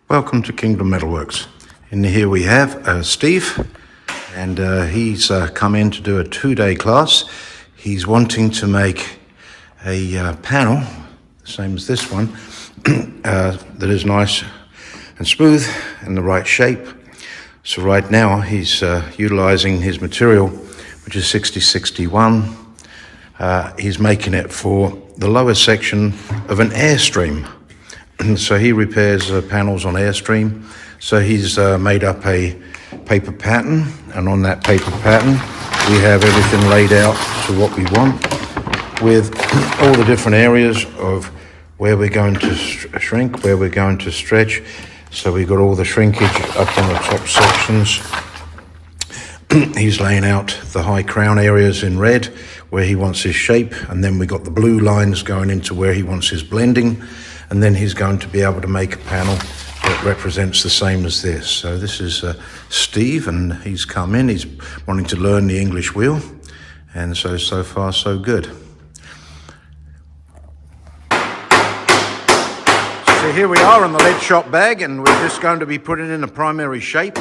Welcome to Kingdom Metalworks. In here we have Steve, and he's come in to do a 2-day class. He's wanting to make a panel, the same as this one, that is nice and smooth and the right shape. So right now he's utilizing his material, which is 6061. He's making it for the lower section of an Airstream. So he repairs panels on Airstream. So he's made up a paper pattern, and on that paper pattern we have everything laid out to what we want, with all the different areas of where we're going to shrink, where we're going to stretch. So we've got all the shrinkage up on the top sections. He's laying out the high crown areas in red where he wants his shape, and then we got the blue lines going into where he wants his blending. And then he's going to be able to make a panel that represents the same as this. So this is Steve, and he's come in. He's wanting to learn the English wheel, and so far so good. So here we are on the lead shop bag, and we're just going to be putting in a primary shape.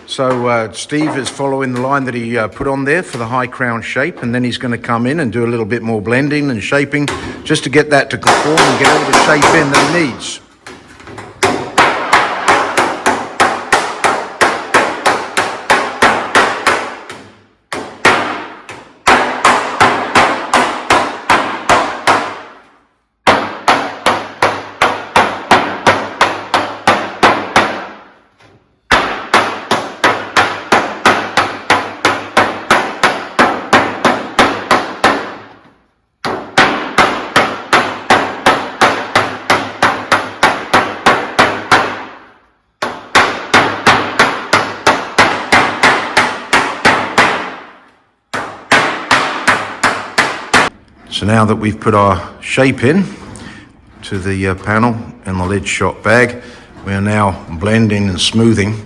So Steve is following the line that he put on there for the high crown shape, and then he's going to come in and do a little bit more blending and shaping just to get that to conform and get all the shape in that he needs. So now that we've put our shape in to the panel in the lead shop bag, we are now blending and smoothing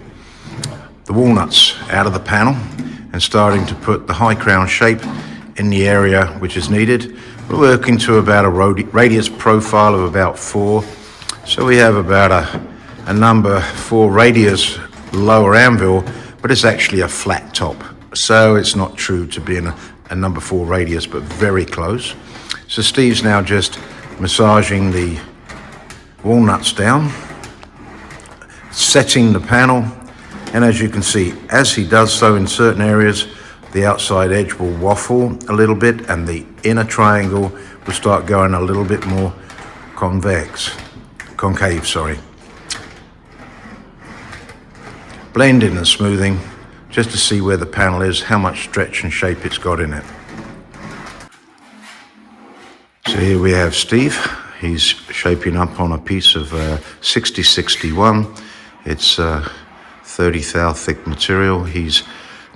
the walnuts out of the panel and starting to put the high crown shape in the area which is needed. We're working to about a radius profile of about 4. So we have about a number 4 radius lower anvil, but it's actually a flat top. So it's not true to being a number 4 radius, but very close. So Steve's now just massaging the walnuts down, setting the panel, and as you can see, as he does so in certain areas, the outside edge will waffle a little bit and the inner triangle will start going a little bit more concave, sorry. Blending and smoothing, just to see where the panel is, how much stretch and shape it's got in it. So here we have Steve. He's shaping up on a piece of 6061. It's 30 thou thick material. He's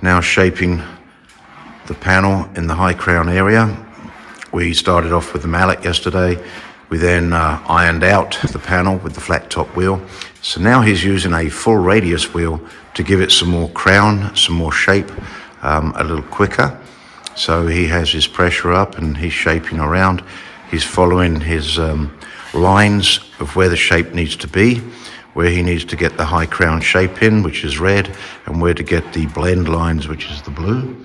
now shaping the panel in the high crown area. We started off with the mallet yesterday. We then ironed out the panel with the flat top wheel. So now he's using a full radius wheel to give it some more crown, some more shape, a little quicker. So he has his pressure up and he's shaping around. He's following his lines of where the shape needs to be, where he needs to get the high crown shape in, which is red, and where to get the blend lines, which is the blue.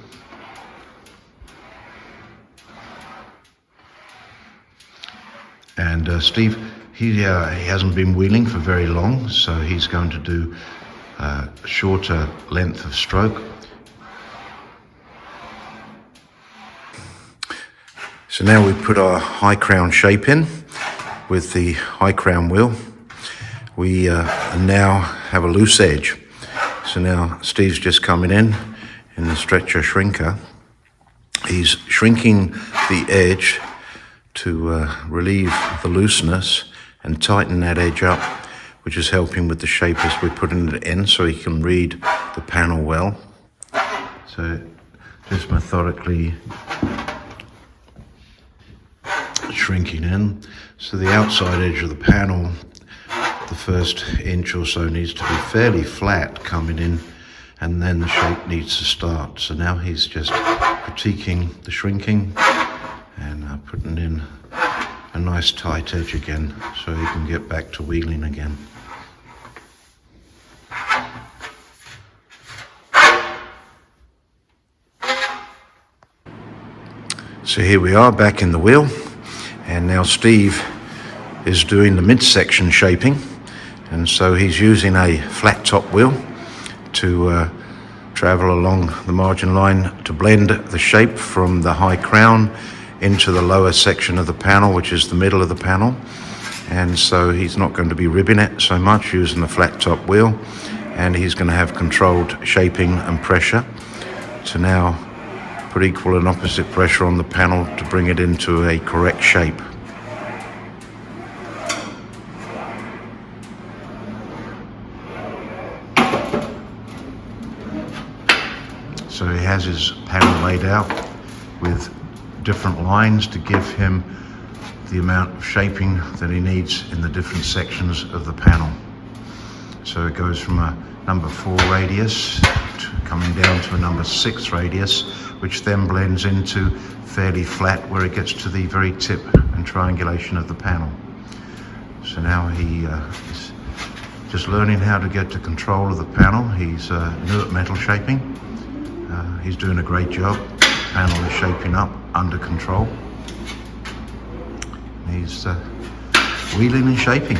And Steve, he hasn't been wheeling for very long, so he's going to do a shorter length of stroke. So now we put our high crown shape in with the high crown wheel. We now have a loose edge. So now Steve's just coming in the stretcher shrinker. He's shrinking the edge to relieve the looseness and tighten that edge up, which is helping with the shape as we're putting it in so he can read the panel well. So just methodically shrinking in. So the outside edge of the panel, the first inch or so needs to be fairly flat coming in, and then the shape needs to start. So now he's just critiquing the shrinking and putting in a nice tight edge again so he can get back to wheeling again. So here we are back in the wheel, and now Steve is doing the midsection shaping, and so he's using a flat top wheel to travel along the margin line to blend the shape from the high crown into the lower section of the panel, which is the middle of the panel. And so he's not going to be ribbing it so much using the flat top wheel, and he's going to have controlled shaping and pressure to now put equal and opposite pressure on the panel to bring it into a correct shape. So he has his panel laid out with different lines to give him the amount of shaping that he needs in the different sections of the panel. So it goes from a number 4 radius coming down to a number 6 radius, which then blends into fairly flat where it gets to the very tip and triangulation of the panel. So now he is just learning how to get to control of the panel. He's new at metal shaping. He's doing a great job. The panel is shaping up under control. He's wheeling and shaping.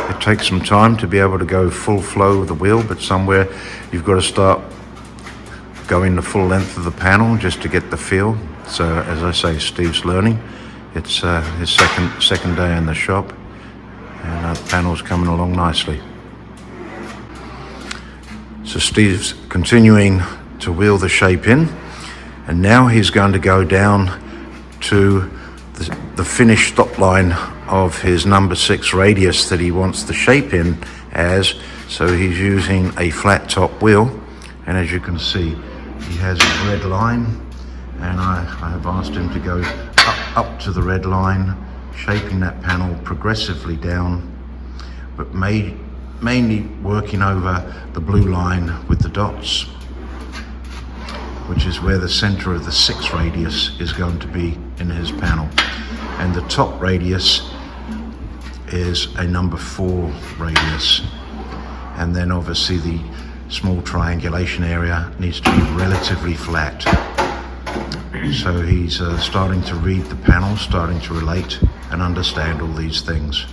It takes some time to be able to go full flow of the wheel, but somewhere you've got to start going the full length of the panel just to get the feel. So as I say, Steve's learning. It's his second day in the shop, and the panel's coming along nicely. So Steve's continuing to wheel the shape in, and now he's going to go down to the finished stop line of his number 6 radius that he wants the shape in as. So he's using a flat top wheel, and as you can see, he has a red line, and I have asked him to go up to the red line, shaping that panel progressively down, but mainly working over the blue line with the dots, which is where the center of the 6 radius is going to be in his panel. And the top radius is a number 4 radius. And then obviously the small triangulation area needs to be relatively flat. So he's starting to read the panel, starting to relate and understand all these things.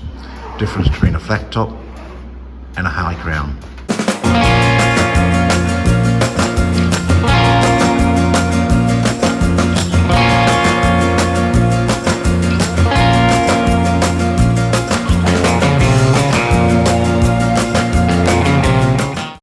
Difference between a flat top and a high crown.